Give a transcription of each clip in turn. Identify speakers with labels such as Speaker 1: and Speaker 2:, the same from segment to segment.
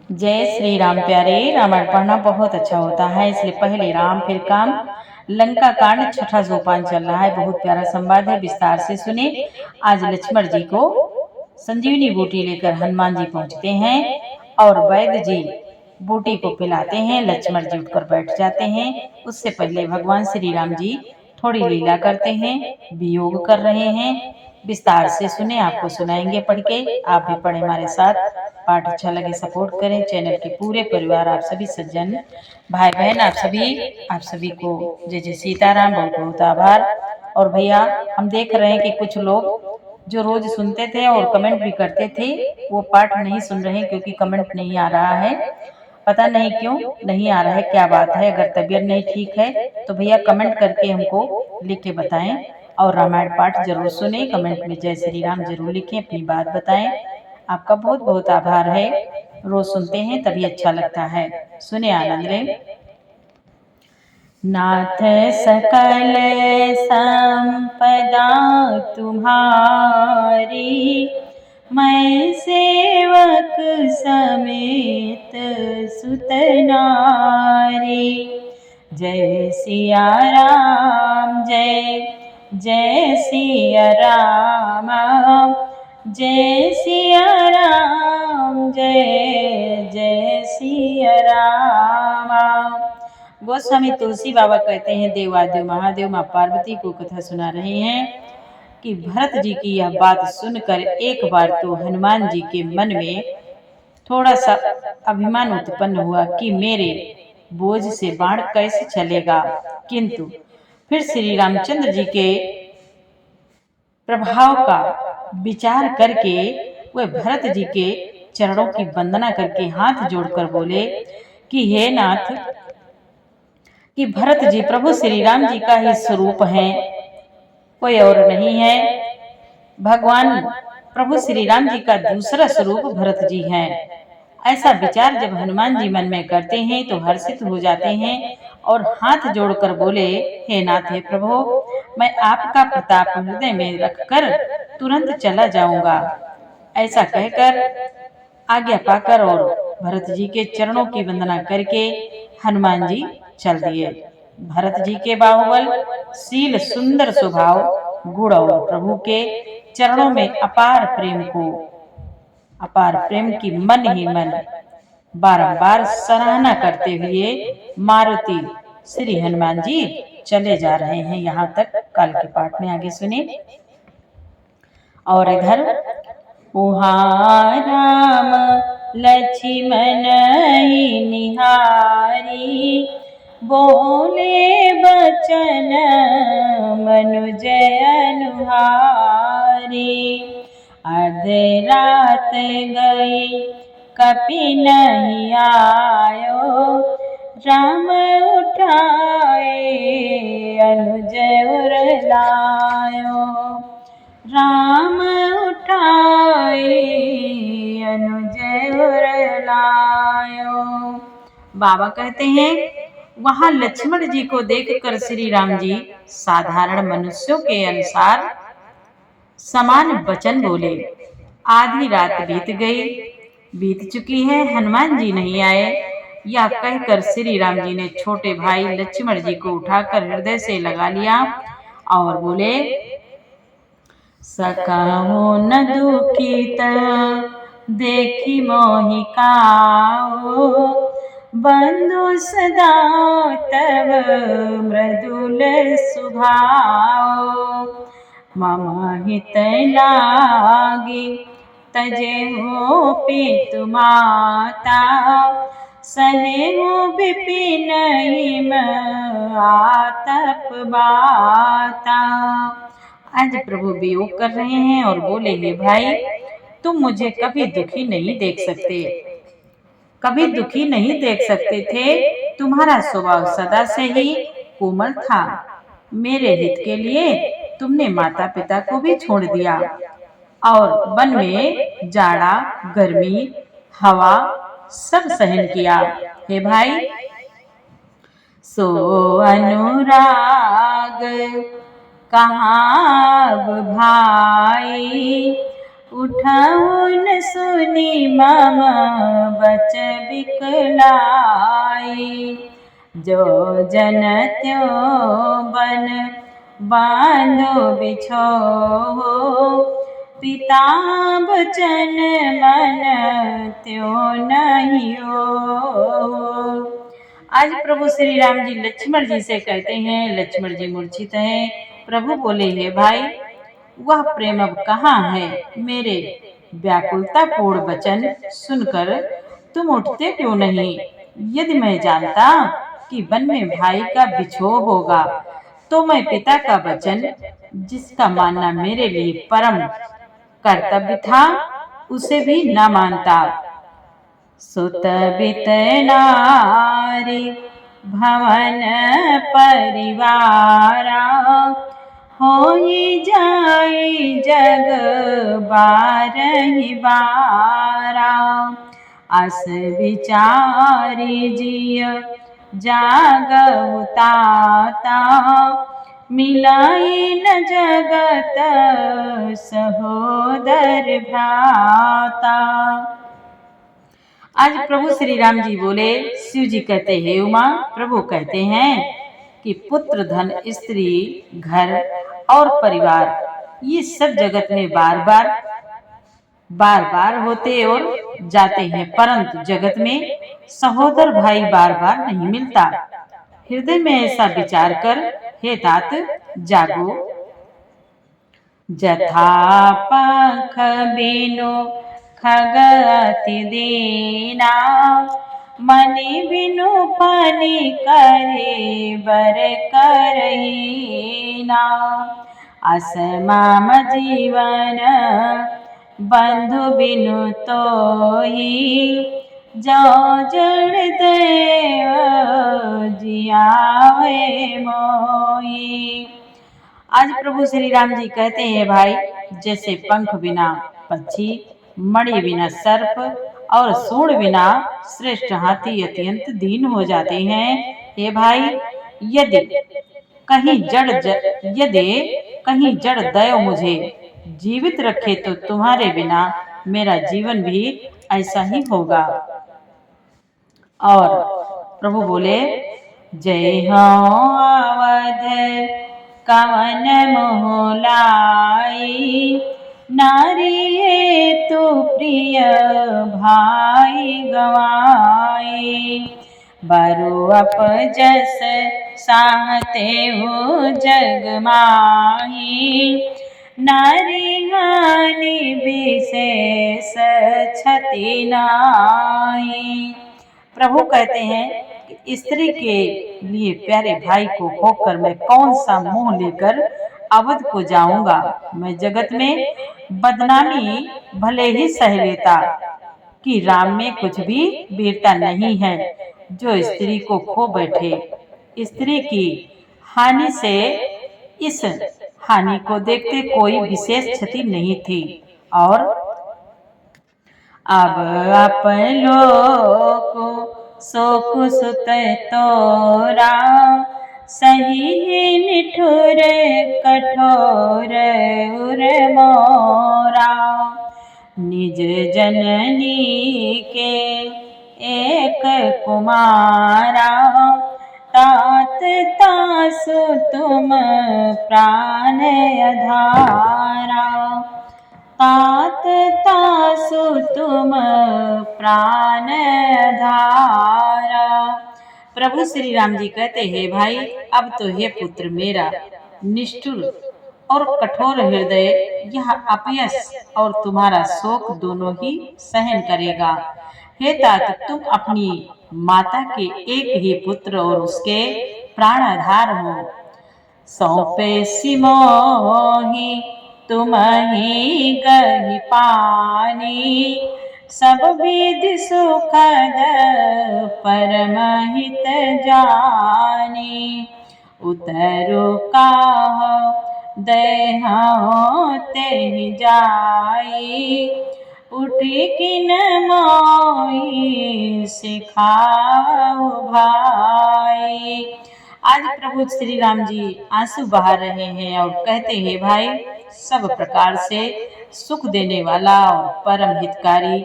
Speaker 1: जय श्री राम प्यारे। रामायण पढ़ना बहुत अच्छा होता है, इसलिए पहले राम फिर काम। लंका कांड छठा सोपान चल रहा है। बहुत प्यारा संवाद है, विस्तार से सुने। आज लक्ष्मण जी को संजीवनी बूटी लेकर हनुमान जी पहुंचते हैं और वैद्य जी बूटी को पिलाते हैं। लक्ष्मण जी उठकर बैठ जाते हैं। उससे पहले भगवान श्री राम जी थोड़ी लीला करते हैं, वियोग कर रहे हैं। विस्तार से सुने, आपको सुनाएंगे पढ़ के। आप भी पढ़े हमारे साथ। पाठ अच्छा लगे सपोर्ट करें। चैनल के पूरे परिवार, आप सभी सज्जन भाई बहन, आप सभी को जय जय सीताराम, बहुत बहुत आभार। और भैया, हम देख रहे हैं कि कुछ लोग जो रोज सुनते थे और कमेंट भी करते थे, वो पाठ नहीं सुन रहे हैं क्योंकि कमेंट नहीं आ रहा है। पता नहीं क्यों नहीं आ रहा है, क्या बात है। अगर तबीयत नहीं ठीक है तो भैया कमेंट करके हमको लिख के बताएं। और रामायण पाठ जरूर सुने, कमेंट में जय श्री राम जरूर लिखें, अपनी बात बताएं। आपका बहुत बहुत आभार है। रोज सुनते हैं तभी अच्छा लगता है। सुने, आनंद लें। नाथ सकल संपदा तुम्हारी, मैं सेवक समेत सुत नारी। जय सिया राम, जय जय सिया राम, जय सिया राम, जय जय सिया राम। गोस्वामी तुलसी बाबा कहते हैं, देवादेव महादेव माँ पार्वती को कथा सुना रहे हैं कि भरत जी की यह बात सुनकर एक बार तो हनुमान जी के मन में थोड़ा सा अभिमान उत्पन्न हुआ कि मेरे बोझ से बाण कैसे चलेगा। किंतु फिर श्री रामचंद्र जी के प्रभाव का विचार करके वे भरत जी के चरणों की वंदना करके हाथ जोड़कर बोले कि हे नाथ, कि भरत जी प्रभु श्री राम जी का ही स्वरूप है, कोई और नहीं है। भगवान प्रभु श्री राम जी का दूसरा स्वरूप भरत जी है। ऐसा विचार जब हनुमान जी मन में करते हैं तो हर्षित हो जाते हैं और हाथ जोड़कर बोले, हे नाथ, हे प्रभु, मैं आपका प्रताप हृदय में रखकर तुरंत चला जाऊंगा। ऐसा कहकर आज्ञा पाकर और भरत जी के चरणों की वंदना करके हनुमान जी चल दिए। भरत जी के बाहुबल, शील, सुंदर स्वभाव, गुण और प्रभु के चरणों में अपार प्रेम की मन ही मन बारंबार सराहना करते हुए मारुति श्री हनुमान जी चले जा रहे हैं। यहाँ तक कल के पाठ में आगे सुने। और इधर उहाँ राम लक्ष्मण निहारी, बोले बचन मनुज अनुहारी। आधे रात गई कपि नहीं आयो, राम उठाए अनुज उर लायो। राम उठाए अनुज उर लायो। बाबा कहते हैं, वहां लक्ष्मण जी को देखकर श्री राम जी साधारण मनुष्यों के अनुसार समान वचन बोले। आधी रात बीत चुकी है, हनुमान जी नहीं आए। यह कहकर श्री राम जी ने छोटे भाई लक्ष्मण जी को उठाकर हृदय से लगा लिया और बोले, सकहु न दुखित देखी मोहि काओ, बंधु सदा तब मृदुल सुभाओ। मम हित लागी तजेहु पितु माता, सहेहु विपिन हिम आतप बाता। आज प्रभु वियोग कर रहे हैं और बोले, हे भाई, तुम मुझे कभी दुखी नहीं देख सकते, कभी दुखी नहीं देख सकते थे। तुम्हारा स्वभाव सदा से ही कोमल था। मेरे हित के लिए तुमने माता पिता को भी छोड़ दिया और वन में जाड़ा, गर्मी, हवा सब सहन किया। हे भाई, सो अनुराग कहाँ भाई, उठाउन सुनी मम बच दिखलाई। जो जन त्यों बन बांधो बिछो, पिता बचन मन त्यों नहीं हो। आज प्रभु श्री राम जी लक्ष्मण जी से कहते हैं, लक्ष्मण जी मूर्छित हैं। प्रभु बोले, हे भाई, वह प्रेम अब कहाँ है? मेरे व्याकुलता पूर्ण वचन सुनकर तुम उठते क्यों नहीं? यदि मैं जानता कि वन में भाई का बिछोह होगा तो मैं पिता का वचन, जिसका मानना मेरे लिए परम कर्तव्य था, उसे भी न मानता। सुत बित नारी भवन परिवारा, होई जाए जग बारहि बारा। अस विचारी जिय जागहु ताता, मिलाई न जगत सहोदर भ्राता। आज प्रभु श्री राम जी बोले, शिव जी कहते हैं, उमा, प्रभु कहते हैं कि पुत्र, धन, स्त्री, घर और परिवार, ये सब जगत में बार बार होते और जाते हैं, परंतु जगत में सहोदर भाई बार बार नहीं मिलता। हृदय में ऐसा विचार कर हे तात जागो। जथा पंख बिनु खग अति दीना, मनि बिनु फनि करे बर करहीना। असमाम जीवन बंधु बिनु तोहि, जो जड़ देव जियावे मोहि। आज प्रभु श्री राम जी कहते हैं, भाई, जैसे पंख बिना पक्षी, मणि बिना सर्प और सूंड बिना श्रेष्ठ हाथी अत्यंत दीन हो जाते हैं। हे भाई, यदि कहीं जड़ दया मुझे जीवित रखे तो तुम्हारे बिना मेरा जीवन भी ऐसा ही होगा। और प्रभु बोले, जय हो अवध कवन मोह लाई, नारी हेतु प्रिय भाई गवाई। बरु अपजस साहते हो जग माही, नारी हानि विशेष क्षति नाई। प्रभु कहते हैं कि स्त्री के लिए प्यारे भाई को खोकर मैं कौन सा मुंह लेकर अवध को जाऊंगा। मैं जगत में बदनामी भले ही सह लेता कि राम में कुछ भी वीरता नहीं है, जो स्त्री को खो बैठे। स्त्री की हानि से इस हानि को देखते कोई विशेष क्षति नहीं थी। और अब अपन लोग शोक सुत तोरा, सही निठुर कठोर उर मोरा। निज जननी के एक कुमारा, तात तासु तुम प्राण अधारा। तात तासु तुम प्राण अधारा। प्रभु श्री राम जी कहते हैं, भाई, अब तो हे पुत्र मेरा निष्ठुर और कठोर हृदय यह अपयश और तुम्हारा शोक दोनों ही सहन करेगा। हे तात, तुम अपनी माता के एक ही पुत्र और उसके प्राण आधार हो। सौंपे सिमोहि तुम ही गहि पानी, सब विधि सुखद परम हित जानी। उतरु काहु देहु तेहि जाई, उठी किन मोहि सिखाओ भाई। आज प्रभु श्री राम जी आंसू बहा रहे हैं और कहते हैं, भाई, सब प्रकार से सुख देने वाला और परम हितकारी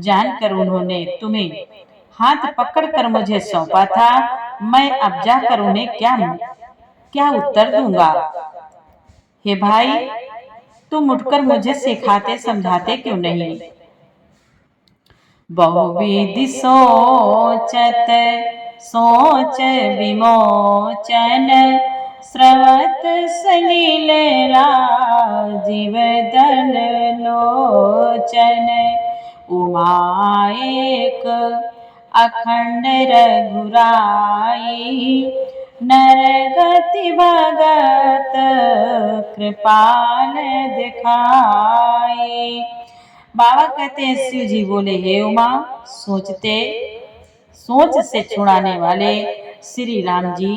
Speaker 1: जानकर उन्होंने तुम्हें हाथ पकड़कर मुझे सौंपा था। मैं अब जाकर उन्हें क्या क्या उत्तर दूंगा। हे भाई, तुम उठकर मुझे सिखाते समझाते क्यों नहीं। बहुविधि सोचत सोच विमोचन, स्रवत सलिल राजीव दल लोचन। उमा एक अखंड रघुराई, नरगति भगत कृपाल दिखाई। बाबा कहते हैं, शिव जी बोले, हे उमा, सोच से छुड़ाने वाले श्री राम जी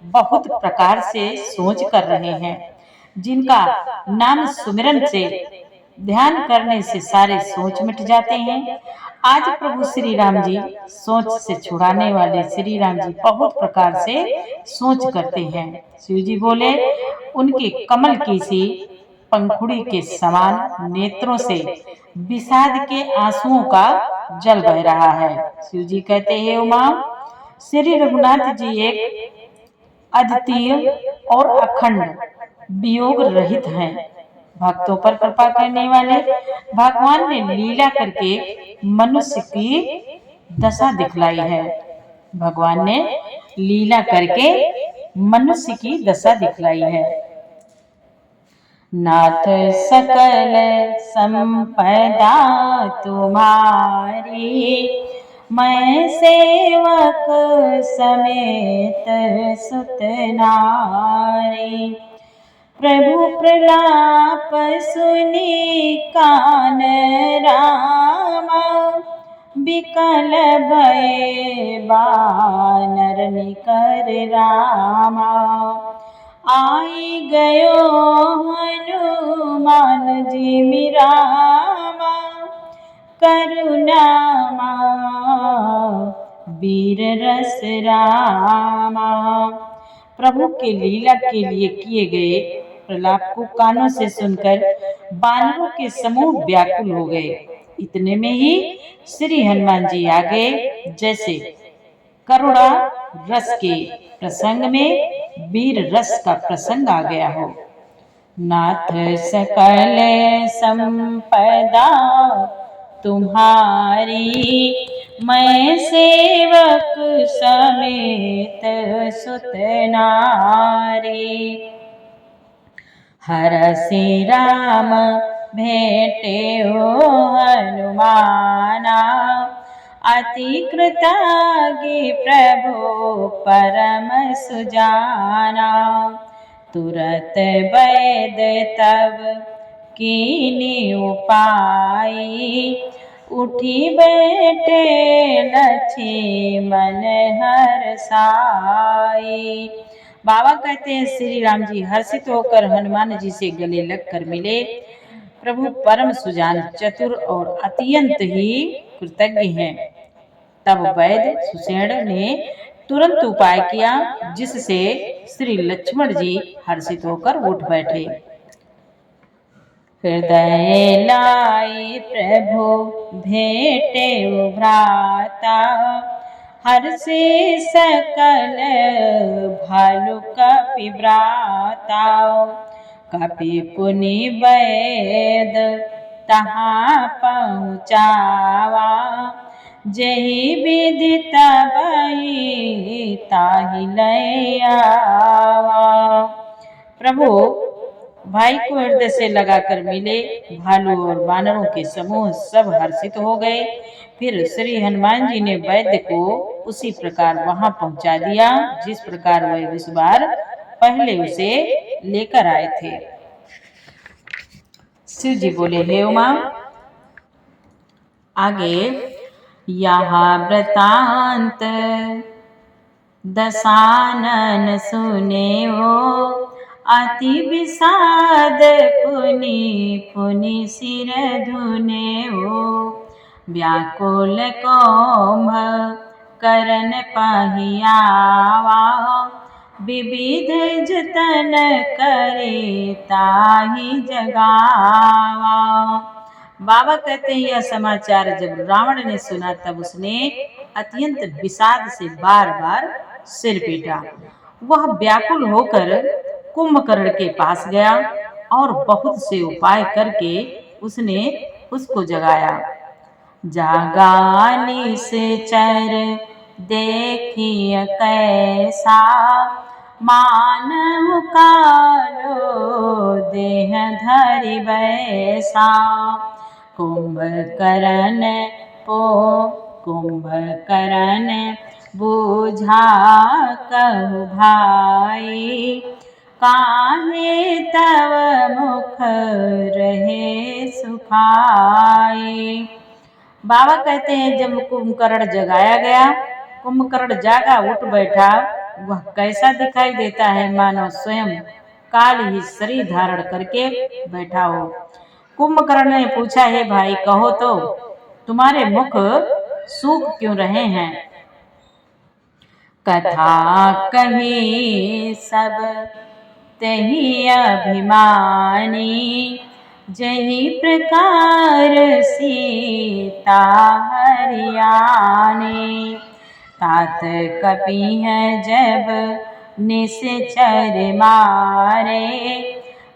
Speaker 1: बहुत प्रकार से सोच कर रहे हैं, जिनका नाम सुमिरन से ध्यान करने से सारे सोच मिट जाते हैं। आज प्रभु श्री राम जी सोच से छुड़ाने वाले श्री राम जी बहुत प्रकार से सोच करते हैं। शिव जी बोले, उनके कमल की सी पंखुड़ी के समान नेत्रों से विषाद के आंसुओं का जल बह रहा है। शिव जी कहते हैं, उमा, श्री रघुनाथ जी एक अद्वितीय और अखंड वियोग रहित हैं, भक्तों पर कृपा करने वाले। भगवान ने लीला करके मनुष्य की दशा दिखलाई है। भगवान ने लीला करके मनुष्य की दशा दिखलाई है। नाथ सकल संपदा तुम्हारी, मैं सेवक समेत सुत नारी। प्रभु प्रलाप सुनी कान रामा, बिकल भये बानर निकर रामा। आई गयो हनुमान जी मिरामा, करुणामा वीर रस रामा। प्रभु के लीला के लिए किए गए प्रलाप को कानों से सुनकर बानरों के समूह व्याकुल हो गए। इतने में ही श्री हनुमान जी आ गए, जैसे करुणा रस के प्रसंग में वीर रस का प्रसंग आ गया हो। नाथ सकल संपदा तुम्हारी, मैं सेवक समेत सुत नारी। हरषि राम भेटे हो हनुमाना, अति कृताज्ञ प्रभु परम सुजाना। तुरत वैद तब कीनी उपाई, उठी बैठे लक्ष्मण हर्षाई। बाबा कहते हैं, श्री राम जी हर्षित होकर हनुमान जी से गले लगकर मिले। प्रभु परम सुजान, चतुर और अत्यंत ही कृतज्ञ हैं। तब वैद्य सुषेण ने तुरंत उपाय किया, जिससे श्री लक्ष्मण जी हर्षित होकर उठ बैठे। हृदय लाई प्रभु भेटे भ्राता, हर्षि सकल भालु कपि व्राता। कपि पुनि वैद तहाँ पहुँचावा, जही विधि तबहि ताहि लय आवा। प्रभु भाई को हृदय से लगाकर मिले। भालू और वानरों के समूह सब हर्षित हो गए। फिर श्री हनुमान जी ने वैद्य को उसी प्रकार वहां पहुंचा दिया, जिस प्रकार वह इस बार पहले उसे लेकर आए थे। शिव जी बोले, हे उमा, आगे यहाँ वृतांत दशानन सुने हो, अति विषाद पुनि पुनि सिर धुने हो। व्याकुल कोम्भ करन पहियावा, विविध जतन करे ताहि जगावा। बाबा कहते हैं, यह समाचार जब रावण ने सुना तब उसने अत्यंत विषाद से बार बार सिर पीटा। वह व्याकुल होकर कुंभकर्ण के पास गया और बहुत से उपाय करके उसने उसको जगाया। जागा निश्चर देखिए कैसा, मानव कालो देह धरि बैसा। कुंभकर्ण पो कुंभकर्ण बूझा कहु भाई, काहे तव मुख रहे सुखाई। बाबा कहते हैं जब कुंभकर्ण जगाया गया, कुंभकर्ण जागा उठ बैठा। वह कैसा दिखाई देता है, मानो स्वयं काल ही शरीर धारण करके बैठा हो। कुंभकर्ण ने पूछा, हे भाई कहो तो तुम्हारे मुख सूख क्यों रहे हैं। कथा कही सब तही अभिमानी, जही प्रकार सीता हरियाणी। तात कपिह जब निश्चर मारे,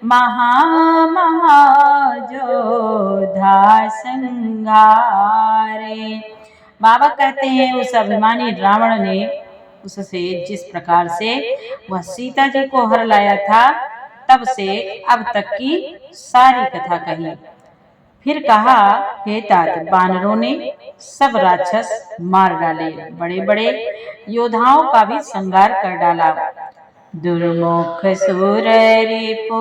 Speaker 1: महा महा जोधा संघारे। बाबा कहते हैं उस अभिमानी रावण ने उससे जिस प्रकार से वह सीता जी को हर लाया था, तब से अब तक की सारी कथा कही। फिर कहा, हे तात, बानरों ने सब राक्षस मार डाले, बड़े बड़े योद्धाओं का भी संहार कर डाला। दुर्मुख सुर रिपु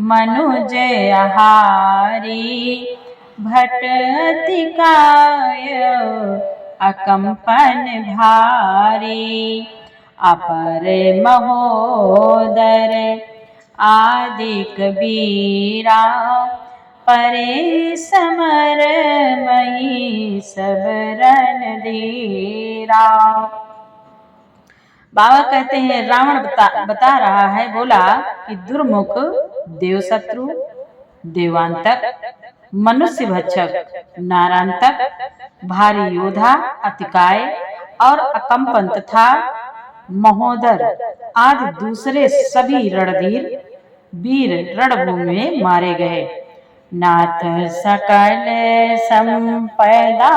Speaker 1: मनुज आहारी, भट अतिकाय अकंपन भारी। अपर महोदर आदिक वीरा, परे समर मही सब रणधीरा। बाबा कहते हैं रावण बता रहा है, बोला कि दुर्मुख, देवशत्रु, देवांतक, मनुष्य भक्षक, नारांतक, भारी योद्धा, अतिकाय और अकंपन तथा महोदर आदि दूसरे सभी रणधीर वीर रणभूमि में मारे गए। नाथ सकल संपदा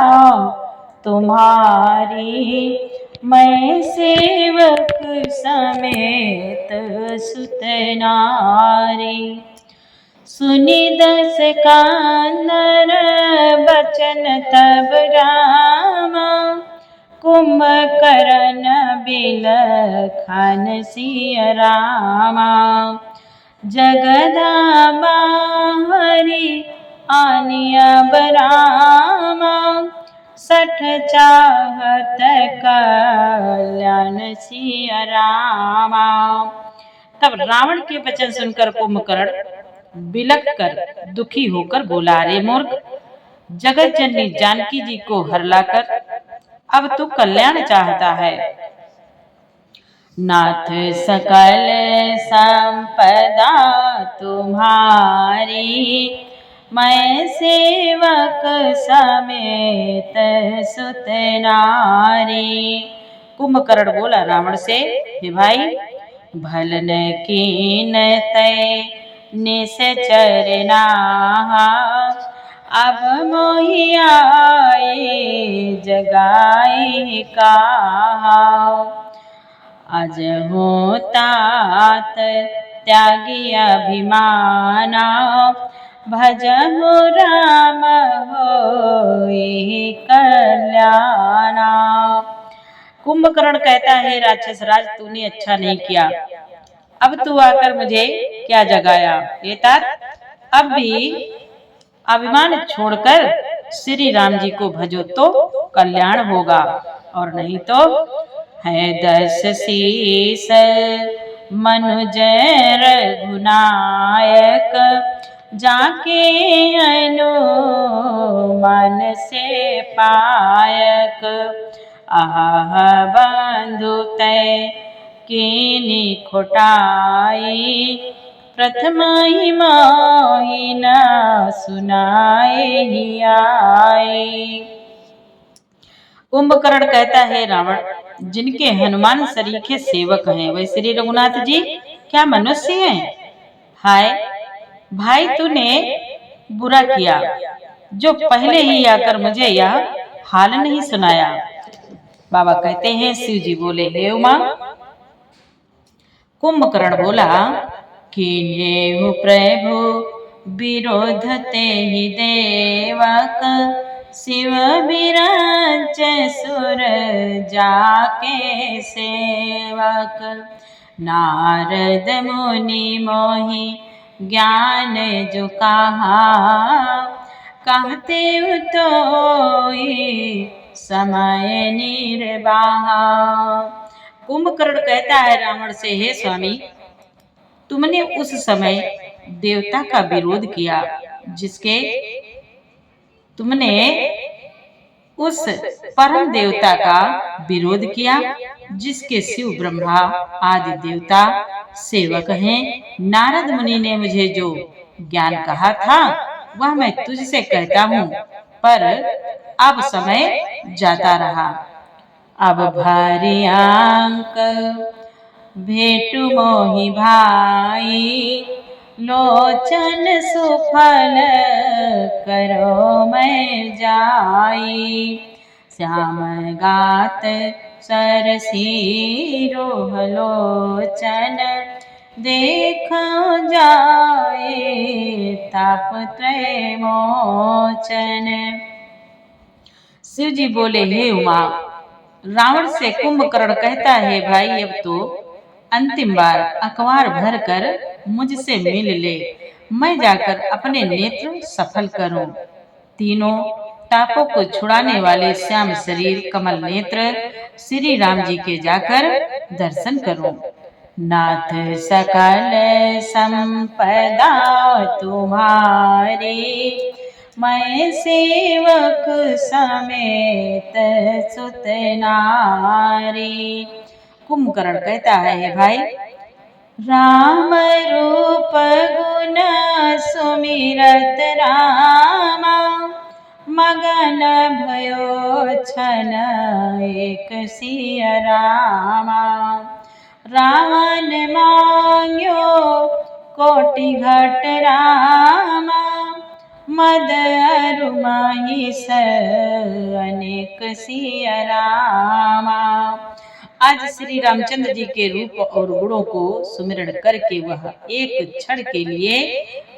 Speaker 1: तुम्हारी, मैं सेवक समेत सुत नारी। सुनि दस कानन बचन तब रामा, कुंभकर्ण बिलखन सिय रामा। जगदम्बा हरि आनिया बरामा, सठ चाहत कल्याण सिय रामा। तब रावण के वचन सुनकर कुंभकर्ण बिलख कर दुखी होकर बोला, अरे मूर्ख, जगत जननी जानकी जी को हर लाकर अब तू कल्याण चाहता है। नाथ सकल संपदा तुम्हारी, मैं सेवक समेत सुत नारी। कुंभकर्ण बोला रावण से, हे भाई, भलन कीन तय निश्चर नाहा, अब मोहि आए जगाई कहा। अज हो तात त्यागी अभिमाना, भजहु राम होई कल्याणा। कुंभकर्ण कहता है, राक्षस राज, तूने अच्छा नहीं किया। अब तू आकर मुझे क्या जगाया। ये तात, अब भी अभिमान छोड़कर श्री राम जी को भजो तो कल्याण होगा, और नहीं तो है दस शीस मनुज रघुनायक, जाके मन से पायक। आह बंधु तय कीनी खोटाई, प्रथम ही माही न सुनाए ही आई। कुंभकर्ण कहता है रावण जिनके हनुमान सरीखे सेवक हैं वे श्री रघुनाथ जी क्या मनुष्य हैं? हाय भाई तूने बुरा किया जो पहले ही आकर मुझे यह हाल नहीं सुनाया। बाबा कहते हैं शिव जी बोले हे उमा। कुंभकर्ण बोला किन्हें प्रभु विरोधते ही देवक शिव विराज सुर जाके सेवक नारद मुनि मोहि ज्ञान जो कहा कहते तो समय निर्वाहा। कुंभकर्ण कहता है रावण से हे स्वामी तुमने उस समय देवता का विरोध किया जिसके तुमने उस परम देवता का विरोध किया जिसके शिव ब्रह्मा आदि देवता सेवक हैं। नारद मुनि ने मुझे जो ज्ञान कहा था वह मैं तुझसे कहता हूँ पर अब समय जाता रहा। अब भारी अंक भेटु मोहि भाई लोचन सुफल करो मैं जाई श्याम गात सरसी रोह लोचन देखो जाए ताप त्रय मोचन। शिव जी बोले हे उमा। रावण से कुंभकर्ण कहता है भाई अब तो अंतिम बार अखबार भर कर मुझसे मिल ले मैं जाकर अपने नेत्र सफल करूं। तीनों तापों को छुड़ाने वाले श्याम शरीर कमल नेत्र श्री राम जी के जाकर दर्शन करूं। नाथ सकल संपदा तुम्हारी मैं सेवक समेत सुत नारी। कुंभकर्ण कहता है भाई राम रूप गुण सुमिरत रामा मगन भयो छन एक सिय रामा रावण मांग्यो कोटि घट रामा मद अरु महिष अनेक सिय रामा। आज श्री रामचंद्र जी के रूप और गुणों को सुमिरण करके वह एक क्षण के लिए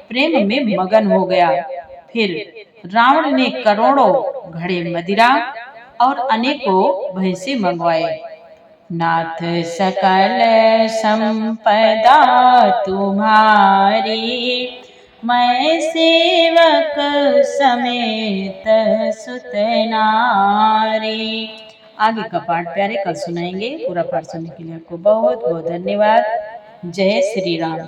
Speaker 1: प्रेम में मगन हो गया। फिर रावण ने करोड़ों घड़े मदिरा और अनेकों भैंसे मंगवाए। नाथ सकल संपदा तुम्हारी मैं सेवक समेत सुत नारी। आगे का पाठ प्यारे कल सुनाएंगे। पूरा पाठ सुनने के लिए आपको बहुत बहुत धन्यवाद। जय श्री राम।